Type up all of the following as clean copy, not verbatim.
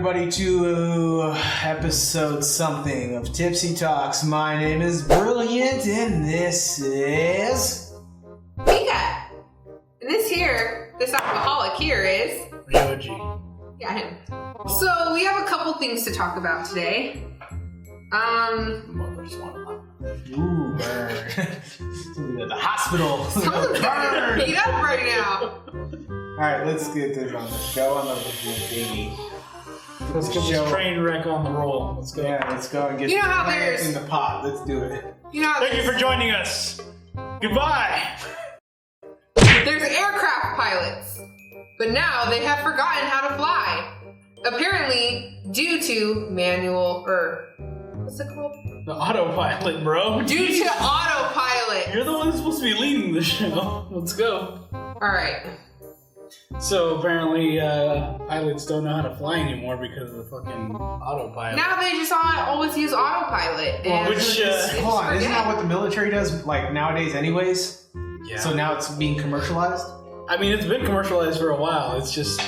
everybody to episode something of Tipsy Talks. My name is Brilliant, and this is... Mika. And this alcoholic here is... Ryoji. Yeah, him. So, we have a couple things to talk about today. Mother's one. Ooh, burn. Somebody at the hospital. Someone's Burn. beat up right now. Alright, let's get this on the show on the baby. Let's get this train wreck on the roll. Let's go. Yeah, let's go and get You know how the there's- in the pot. Let's do it. You know, Thank you for joining us. Goodbye. there's aircraft pilots, but now they have forgotten how to fly. Apparently, due to what's it called? The autopilot, bro. Due to autopilot. You're the one who's supposed to be leading the show. Let's go. Alright. So apparently, pilots don't know how to fly anymore because of the fucking autopilot. Now they just always use autopilot. And Hold on, isn't that what the military does, like, nowadays anyways? Yeah. So now it's being commercialized? I mean, it's been commercialized for a while. It's just...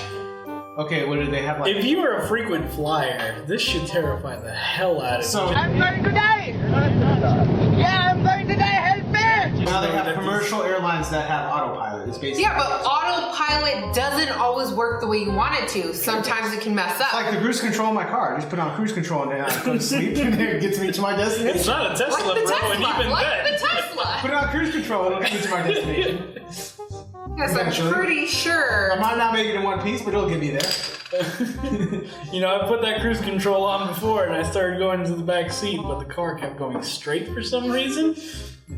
Okay, what do they have, like... If you are a frequent flyer, this should terrify the hell out of you. So... I'm going to die! Yeah, I'm going to die! Help me! Now they have commercial airlines that have autopilot. It's basically... Yeah, but autopilot doesn't always work the way you want it to. Sometimes it can mess up. Like the cruise control in my car. I just put on cruise control and I go to sleep and it gets me to my destination. It's not a Tesla, Like the bro, Tesla. and even Like then. the Tesla. Put it on cruise control and it'll get me to my destination. Yes, Eventually. I'm pretty sure. I might not make it in one piece, but it'll get me there. You know, I put that cruise control on before and I started going into the back seat, but the car kept going straight for some reason.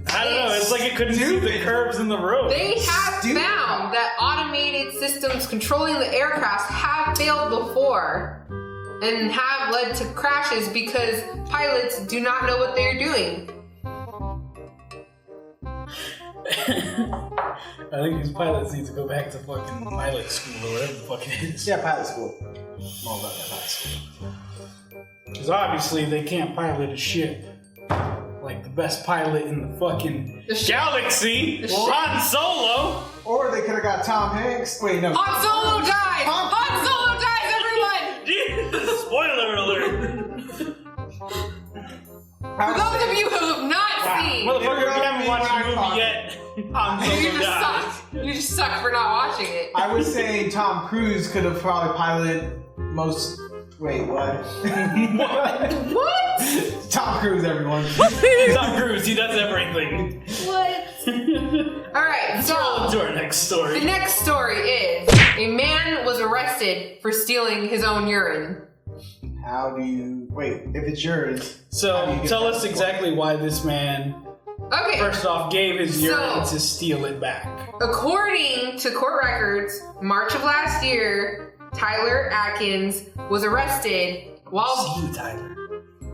I don't know, it's like it couldn't see the curves in the road. They have found that automated systems controlling the aircraft have failed before and have led to crashes because pilots do not know what they're doing. I think these pilots need to go back to fucking pilot school or whatever the fuck it is. Yeah, pilot school. I'm all about that pilot school. Because obviously they can't pilot a ship like the best pilot in the fucking galaxy, Han Solo. Or they could have got Tom Hanks. Wait, no. Han Solo dies! Han Solo dies, everyone! Spoiler alert! For those of you who have not seen, Motherfucker, if you haven't watched the movie yet, Han you Solo just dies. suck. You just suck for not watching it. I would say Tom Cruise could have probably piloted most... Wait, what? What? Tom Cruise, everyone. Tom Cruise, he does everything. What? Alright, Let's roll into our next story. the next story is a man was arrested for stealing his own urine. How do you... Wait, if it's yours... how do So, you get tell that us support? exactly why this man, Okay. first off, gave his urine So- to steal it back. According to court records, March of last year, Tyler Atkins was arrested while See you, Tyler.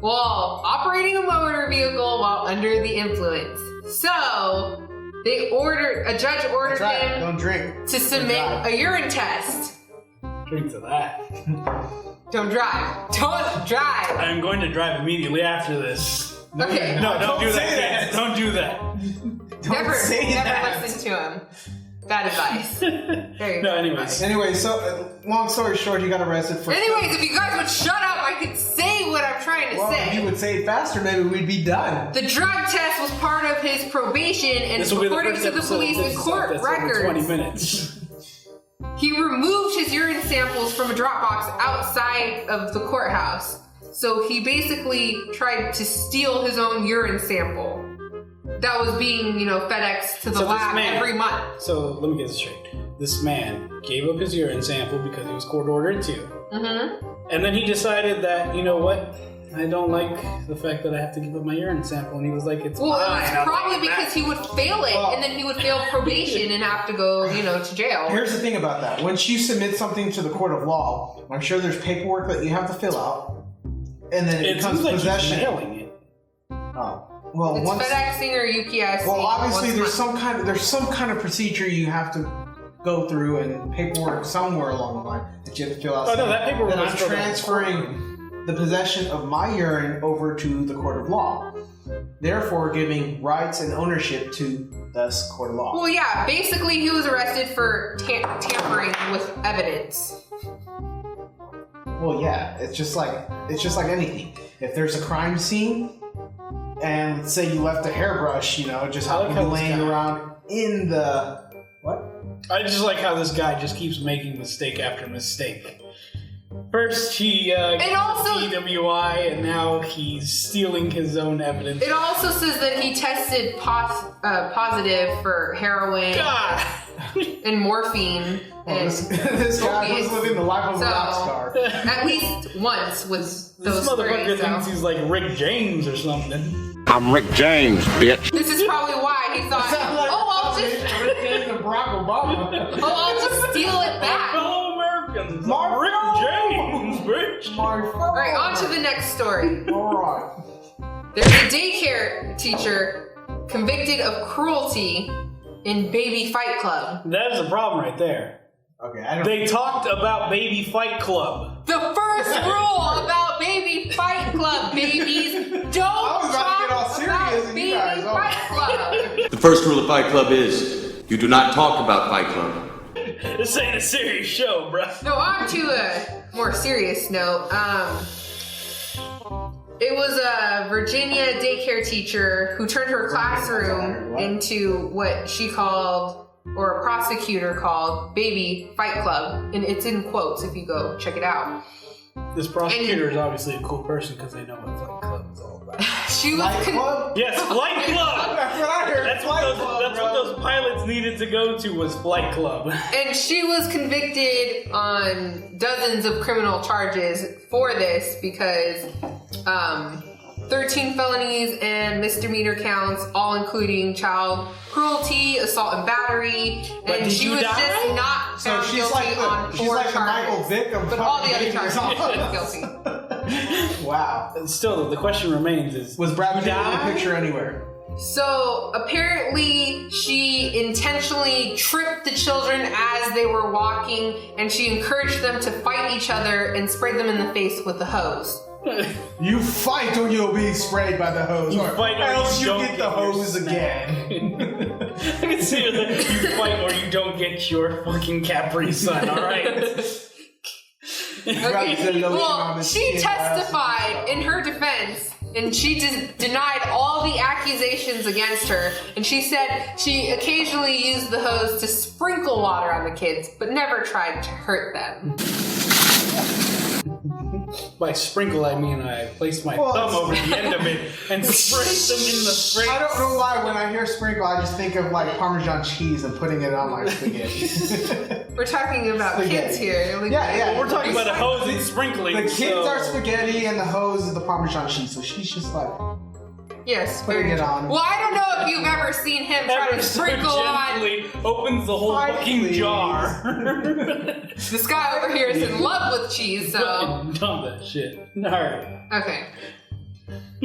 operating a motor vehicle while under the influence. So, a judge ordered That's right. him Don't drink. to submit a urine test. Drink to that. Don't drive. Don't drive. I'm going to drive immediately after this. Okay. No, don't do say that. that. Don't do that. Never say that. listen to him. Bad advice. Very No, bad anyways. advice. Anyway, so long story short, he got arrested for... Anyways, if you guys would shut up, I could say what I'm trying to Well, if say. you would say it faster, maybe we'd be done. The drug test was part of his probation, and This will be the according first to the episode police of and this court that's over 20 records, minutes. he removed his urine samples from a drop box outside of the courthouse. So he basically tried to steal his own urine sample that was being, FedExed to the So this lab man- every month. So, let me get this straight. This man gave up his urine sample because he was court ordered to. Mm-hmm. And then he decided that, you know what? I don't like the fact that I have to give up my urine sample. And he was like, it's Well, fine. it was I'll probably take it because back. he would fail it, Well- and then he would fail probation and have to go, to jail. Here's the thing about that. Once you submit something to the court of law, I'm sure there's paperwork that you have to fill out, and then it It becomes seems like possession. he's mailing it. Oh, well, It's once... FedExing or UPS. Well, obviously once a month. there's some kind of procedure you have to go through and paperwork somewhere along the line that you have to fill out. Oh, no, that paperwork Then was I'm filled out. transferring the possession of my urine over to the court of law, therefore giving rights and ownership to thus court of law. Well, yeah, basically he was arrested for tampering with evidence. Well, yeah, it's just like anything. If there's a crime scene, and let's say you left a hairbrush, just happened to be laying around in the what? I just like how this guy just keeps making mistake after mistake. First, he got DWI, and now he's stealing his own evidence. It also says that he tested positive for heroin and morphine. This guy was living the life of a rock star. At least once was those This motherfucker thinks he's like Rick James or something. I'm Rick James, bitch. This is probably why he thought, I'll just steal it back. Fellow Americans, I'm Rick James, bitch. Alright, on to the next story. Alright. There's a daycare teacher convicted of cruelty in Baby Fight Club. That is a problem right there. Okay, They talked about Baby Fight Club. The first rule about Baby Fight Club, babies, don't talk about Baby Fight Club. The first rule of Fight Club is you do not talk about Fight Club. This ain't a serious show, bruh. No, on to a more serious note. It was a Virginia daycare teacher who turned her classroom into what she called, or a prosecutor called, Baby Fight Club. And it's in quotes if you go check it out. This prosecutor is obviously a cool person because they know what Fight Club is all about. She was Club? Yes, Flight Club! That's what I heard. That's what those pilots needed to go to was Flight Club. And she was convicted on dozens of criminal charges for this because 13 felonies and misdemeanor counts, all including child cruelty, assault and battery, and she was just not found guilty on 4 charges. The Michael Vick of but all the other charges she was guilty. Wow. And still, the question remains was Brad Pitt in the picture anywhere? So apparently she intentionally tripped the children as they were walking, and she encouraged them to fight each other and sprayed them in the face with the hose. You fight or you'll be sprayed by the hose. You fight or else you you don't get the hose again. I can see it. You fight or you don't get your fucking Capri Sun, alright? Okay. Well, she testified in her defense, and she denied all the accusations against her, and she said she occasionally used the hose to sprinkle water on the kids, but never tried to hurt them. By sprinkle, I mean I placed my thumb over the end of it and sprayed them in the face. I don't know why when I hear sprinkle, I just think of like Parmesan cheese and putting it on like spaghetti. We're talking about kids here. Like, yeah. Well, we're talking about a hose and sprinkling. The kids are spaghetti and the hose is the Parmesan cheese, so she's just like... Yes, putting it on. Well, I don't know if you've ever seen him try to sprinkle on. Opens the whole fucking jar. This guy over here is in love with cheese, so. Dump that shit. Alright. Okay.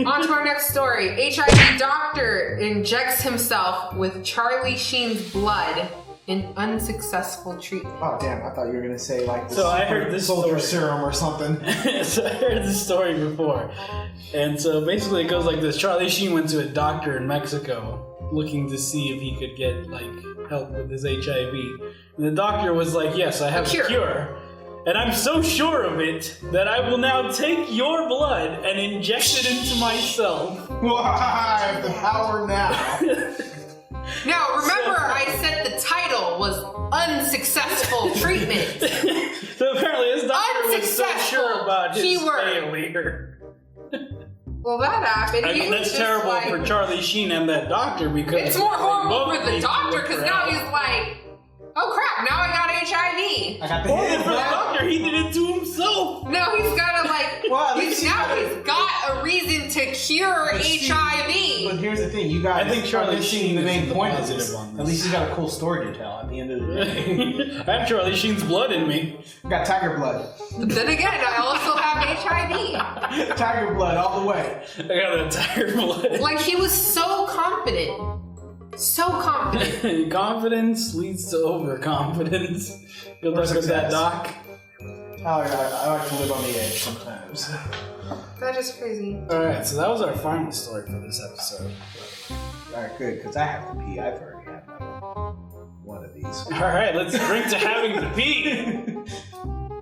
On to our next story. HIV doctor injects himself with Charlie Sheen's blood in unsuccessful treatment. Oh damn! I thought you were gonna say like so I heard this soldier serum or something. So I heard this story before, and so basically it goes like this: Charlie Sheen went to a doctor in Mexico looking to see if he could get like help with his HIV, and the doctor was like, "Yes, I have a cure. And I'm so sure of it that I will now take your blood and inject it into myself." Well, I have the power now. Now, remember I said the title was unsuccessful treatment. So apparently this doctor was so sure about his failure. Well, that happened. I mean, that's terrible for Charlie Sheen and that doctor because... It's more horrible for the doctor because now he's like, oh crap, now I got HIV. I got the hit. For the doctor, he did it to himself. No, he's gotta like, he's got a reason to cure HIV. But here's the thing, you guys, I think Charlie Sheen the main point of this. this. At least he's got a cool story to tell at the end of the day. I have Charlie Sheen's blood in me. I got tiger blood. But then again, I also have HIV. Tiger blood all the way. I got that tiger blood. Like, he was so confident. So confident. Confidence leads to overconfidence. Good luck with that, Doc. Oh, yeah, I like to live on the edge sometimes. That is crazy. Alright, so that was our final story for this episode. Alright, good, because I have to pee. I've already had one of these. Alright, let's drink to having to pee.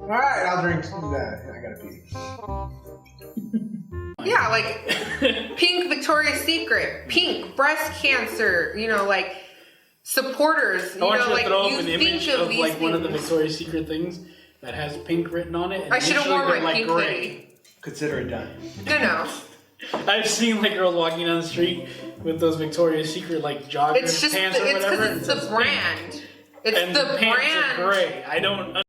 All right, I'll drink that. I gotta pee. Yeah, like pink Victoria's Secret, pink breast cancer, you know, like supporters, you I want know, you to like throw you up an think image of of these like things. one of the Victoria's Secret things that has pink written on it. And I should have worn initially my they're, pink gray. hoodie. Consider it done. No. I've seen like girls walking down the street with those Victoria's Secret like jogger It's just, pants or it's whatever. because it's the pink. brand. It's And the the pants brand. are gray. I don't